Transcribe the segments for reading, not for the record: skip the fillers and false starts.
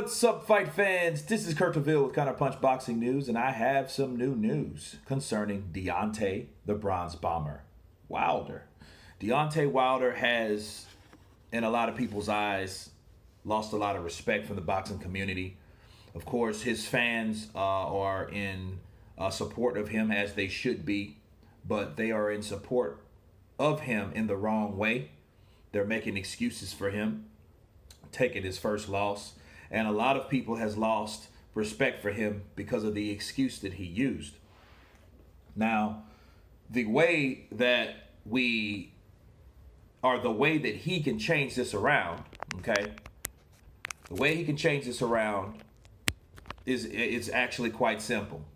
What's up, fight fans? This is Counterpunch with Counterpunch Boxing News, and I have some new news concerning Deontay the Bronze Bomber Wilder. Deontay Wilder has, in a lot of people's eyes, lost a lot of respect from the boxing community. Of course, his fans are in support of him, as they should be, but they are in support of him in the wrong way. They're making excuses for him taking his first loss. And a lot of people has lost respect for him because of the excuse that he used. Now, the way that he can change this around, okay? The way he can change this around is actually quite simple.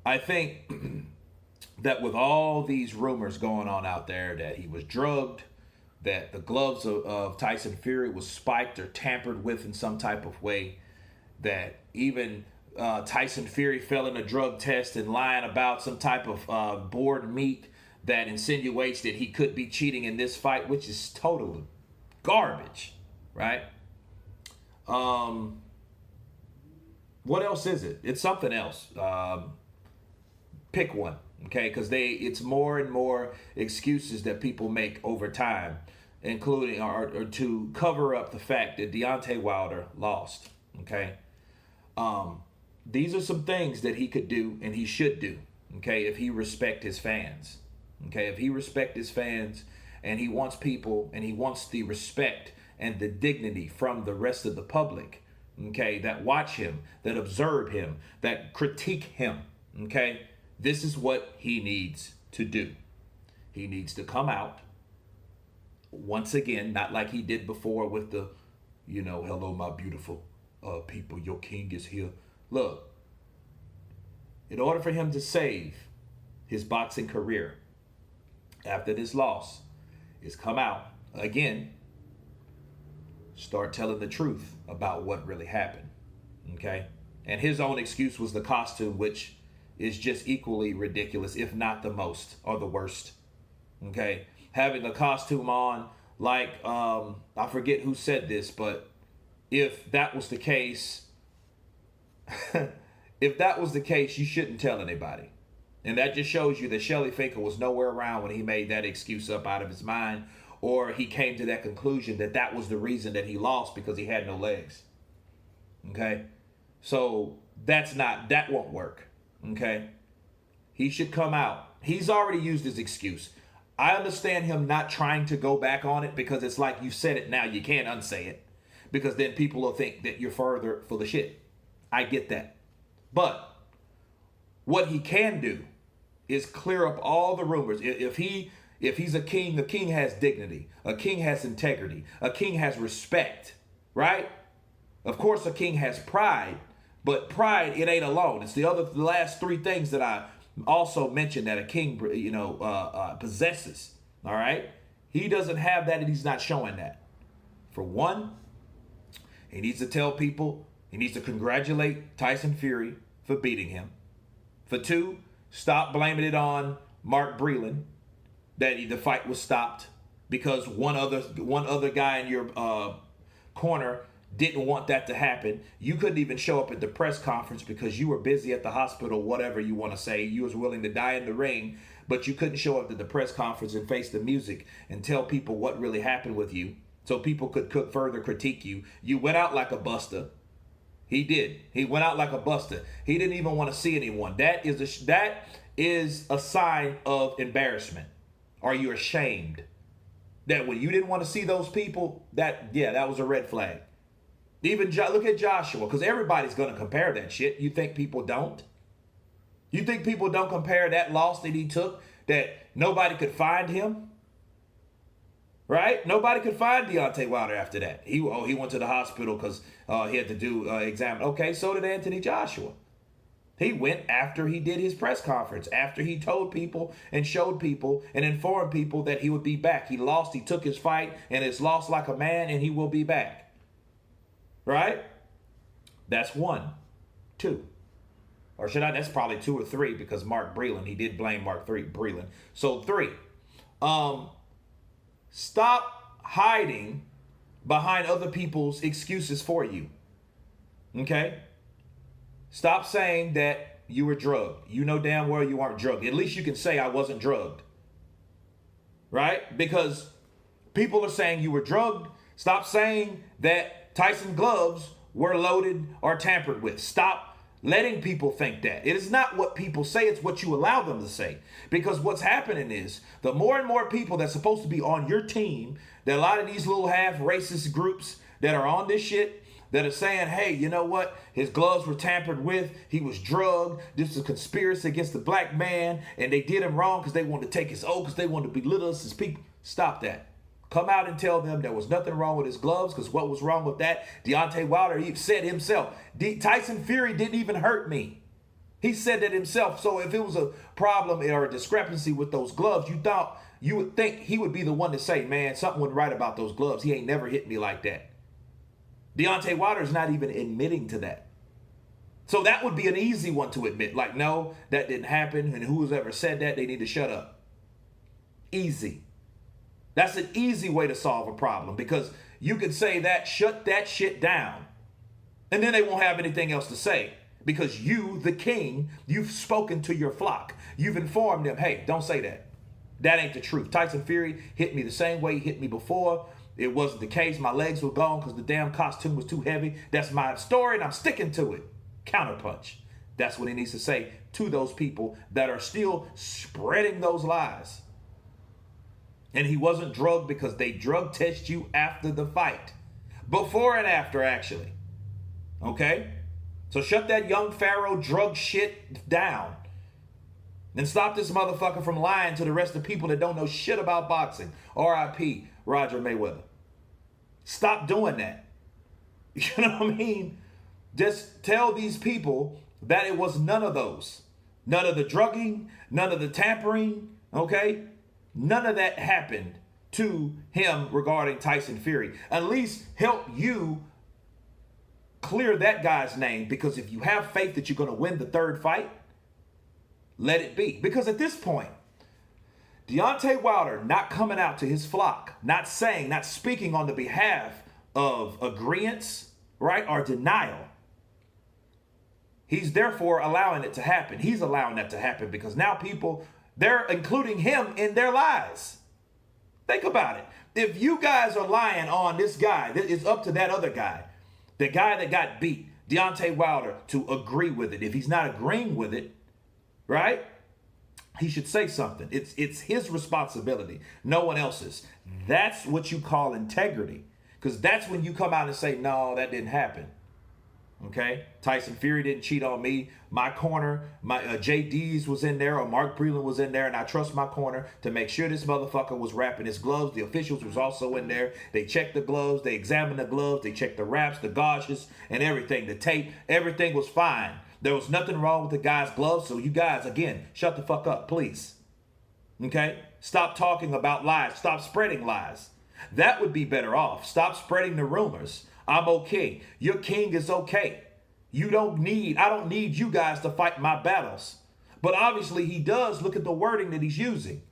I think that with all these rumors going on out there that he was drugged, that the gloves of Tyson Fury was spiked or tampered with in some type of way, that even Tyson Fury fell in a drug test and lying about some type of board meat that insinuates that he could be cheating in this fight, which is total garbage, right? What else is it? It's something else. Pick one. Okay, because it's more and more excuses that people make over time, including or to cover up the fact that Deontay Wilder lost. Okay, these are some things that he could do and he should do. Okay, if he respect his fans. Okay, if he respect his fans and he wants people and he wants the respect and the dignity from the rest of the public. Okay, that watch him, that observe him, that critique him. Okay. This is what he needs to do. He needs to come out once again, not like he did before with the, hello, my beautiful people, your king is here. Look, in order for him to save his boxing career after this loss, is come out again, start telling the truth about what really happened. Okay? And his own excuse was the costume, which is just equally ridiculous, if not the most or the worst. Okay, having a costume on, like I forget who said this, but if that was the case, you shouldn't tell anybody. And that just shows you that Shelly Finkel was nowhere around when he made that excuse up out of his mind, or he came to that conclusion that that was the reason that he lost, because he had no legs. Okay, so that won't work. Okay, he should come out. He's already used his excuse. I understand him not trying to go back on it, because it's like, you said it, now you can't unsay it, because then people will think that you're further full of shit. I get that. But what he can do is clear up all the rumors. If he's a king has dignity. A king has integrity. A king has respect, right? Of course, a king has pride. But pride, it ain't alone. It's the last three things that I also mentioned that a king, possesses. All right? He doesn't have that, and he's not showing that. For one, he needs to tell people, he needs to congratulate Tyson Fury for beating him. For two, stop blaming it on Mark Breland that the fight was stopped because one other guy in your corner didn't want that to happen. You couldn't even show up at the press conference because you were busy at the hospital, whatever you want to say. You was willing to die in the ring, but you couldn't show up to the press conference and face the music and tell people what really happened with you, so people could further critique you. You went out like a buster. He did. He went out like a buster. He didn't even want to see anyone. That is a sign of embarrassment. Are you ashamed that when you didn't want to see those people, that was a red flag? Even look at Joshua, because everybody's going to compare that shit. You think people don't? You think people don't compare that loss that he took, that nobody could find him? Right? Nobody could find Deontay Wilder after that. He went to the hospital because he had to do exam. Okay, so did Anthony Joshua. He went after he did his press conference, after he told people and showed people and informed people that he would be back. He lost, he took his fight, and it's lost like a man, and he will be back. Right? That's one. Two. Or that's probably two or three, because Mark Breland, he did blame Mark Breland. So three. Stop hiding behind other people's excuses for you. Okay? Stop saying that you were drugged. You know damn well you aren't drugged. At least you can say I wasn't drugged. Right? Because people are saying you were drugged. Stop saying that Tyson gloves were loaded or tampered with. Stop letting people think that. It is not what people say, it's what you allow them to say. Because what's happening is the more and more people that's supposed to be on your team, that a lot of these little half racist groups that are on this shit, that are saying, hey, you know what? His gloves were tampered with. He was drugged. This is a conspiracy against the black man. And they did him wrong because they wanted to take his oath, because they wanted to belittle us as people. Stop that. Come out and tell them there was nothing wrong with his gloves, because what was wrong with that? Deontay Wilder, he said himself, Tyson Fury didn't even hurt me. He said that himself. So if it was a problem or a discrepancy with those gloves, you would think he would be the one to say, man, something wasn't right about those gloves. He ain't never hit me like that. Deontay Wilder is not even admitting to that. So that would be an easy one to admit. Like, no, that didn't happen. And who's ever said that, they need to shut up. Easy. That's an easy way to solve a problem, because you could say that, shut that shit down, and then they won't have anything else to say, because you, the king, you've spoken to your flock. You've informed them, hey, don't say that. That ain't the truth. Tyson Fury hit me the same way he hit me before. It wasn't the case. My legs were gone because the damn costume was too heavy. That's my story, and I'm sticking to it. Counterpunch. That's what he needs to say to those people that are still spreading those lies. And he wasn't drugged because they drug test you after the fight. Before and after, actually. Okay? So shut that young Pharaoh drug shit down. And stop this motherfucker from lying to the rest of the people that don't know shit about boxing. R.I.P. Roger Mayweather. Stop doing that. You know what I mean? Just tell these people that it was none of those. None of the drugging, none of the tampering, okay? None of that happened to him regarding Tyson Fury. At least help you clear that guy's name, because if you have faith that you're going to win the third fight, let it be. Because at this point, Deontay Wilder not coming out to his flock, not speaking on the behalf of agreeance, right, or denial. He's therefore allowing it to happen. He's allowing that to happen because now people, they're including him in their lies. Think about it. If you guys are lying on this guy, it's up to that other guy, the guy that got beat, Deontay Wilder, to agree with it. If he's not agreeing with it, right, he should say something. It's his responsibility, no one else's. That's what you call integrity, because that's when you come out and say, no, that didn't happen. Okay, Tyson Fury didn't cheat on me. My corner, my JD's was in there, or Mark Breland was in there, and I trust my corner to make sure this motherfucker was wrapping his gloves. The officials was also in there. They checked the gloves, they examined the gloves, they checked the wraps, the gauges, and everything. The tape, everything was fine. There was nothing wrong with the guy's gloves. So you guys, again, shut the fuck up, please. Okay, stop talking about lies. Stop spreading lies. That would be better off. Stop spreading the rumors. I'm okay. Your king is okay. I don't need you guys to fight my battles. But obviously he does. Look at the wording that he's using.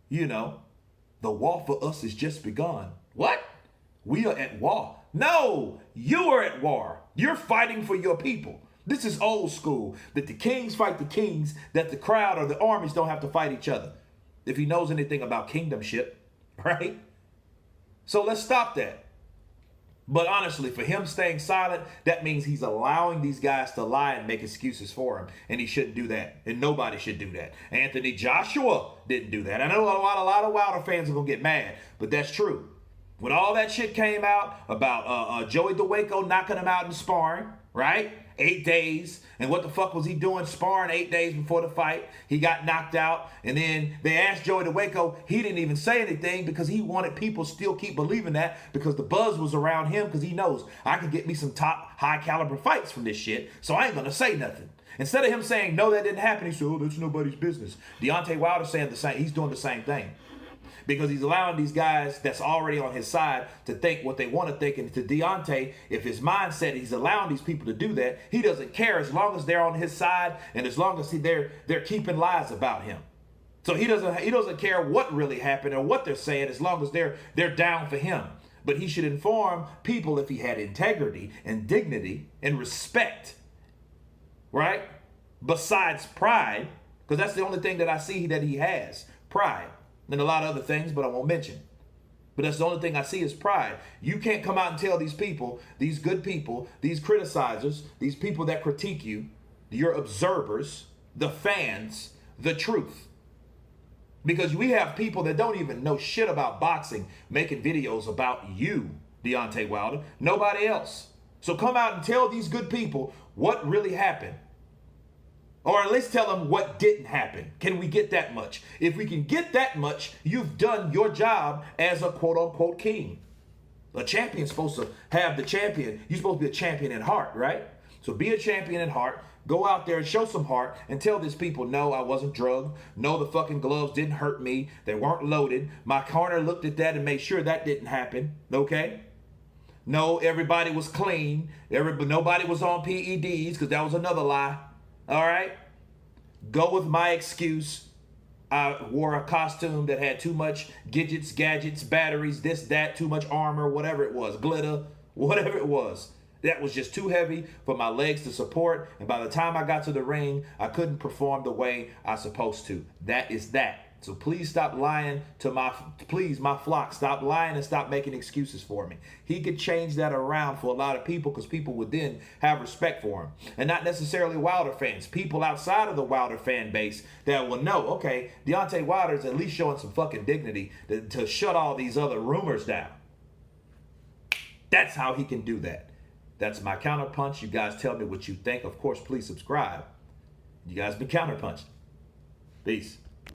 You know, the war for us has just begun. What? We are at war. No, you are at war. You're fighting for your people. This is old school, that the kings fight the kings, that the crowd or the armies don't have to fight each other. If he knows anything about kingdomship, right? So let's stop that. But honestly, for him staying silent, that means he's allowing these guys to lie and make excuses for him. And he shouldn't do that. And nobody should do that. Anthony Joshua didn't do that. I know a lot of Wilder fans are going to get mad, but that's true. When all that shit came out about Joey DeWaco knocking him out in sparring, right? 8 days. And what the fuck was he doing sparring 8 days before the fight? He got knocked out. And then they asked Joey DeWaco. He didn't even say anything because he wanted people still keep believing that, because the buzz was around him, because he knows I can get me some top high caliber fights from this shit. So I ain't going to say nothing. Instead of him saying, no, that didn't happen, he said, oh, that's nobody's business. Deontay Wilder saying the same. He's doing the same thing. Because he's allowing these guys that's already on his side to think what they want to think. And to Deontay, if his mindset, he's allowing these people to do that, he doesn't care as long as they're on his side and as long as they're keeping lies about him. So he doesn't care what really happened or what they're saying as long as they're down for him. But he should inform people if he had integrity and dignity and respect, right? Besides pride, because that's the only thing that I see that he has, pride. And a lot of other things, but I won't mention. But that's the only thing I see is pride. You can't come out and tell these people, these good people, these criticizers, these people that critique you, your observers, the fans, the truth. Because we have people that don't even know shit about boxing making videos about you, Deontay Wilder. Nobody else. So come out and tell these good people what really happened. Or at least tell them what didn't happen. Can we get that much? If we can get that much, you've done your job as a quote-unquote king. A champion's supposed to have the champion. You're supposed to be a champion in heart, right? So be a champion in heart. Go out there and show some heart and tell these people, no, I wasn't drugged. No, the fucking gloves didn't hurt me. They weren't loaded. My corner looked at that and made sure that didn't happen, okay? No, everybody was clean. Nobody was on PEDs, because that was another lie. All right? Go with my excuse. I wore a costume that had too much gadgets, batteries, this, that, too much armor, whatever it was, glitter, whatever it was. That was just too heavy for my legs to support. And by the time I got to the ring, I couldn't perform the way I supposed to. That is that. So please stop lying to my flock. Stop lying and stop making excuses for me. He could change that around for a lot of people, because people would then have respect for him. And not necessarily Wilder fans. People outside of the Wilder fan base that will know, okay, Deontay Wilder is at least showing some fucking dignity to shut all these other rumors down. That's how he can do that. That's my counterpunch. You guys tell me what you think. Of course, please subscribe. You guys been counterpunching. Peace.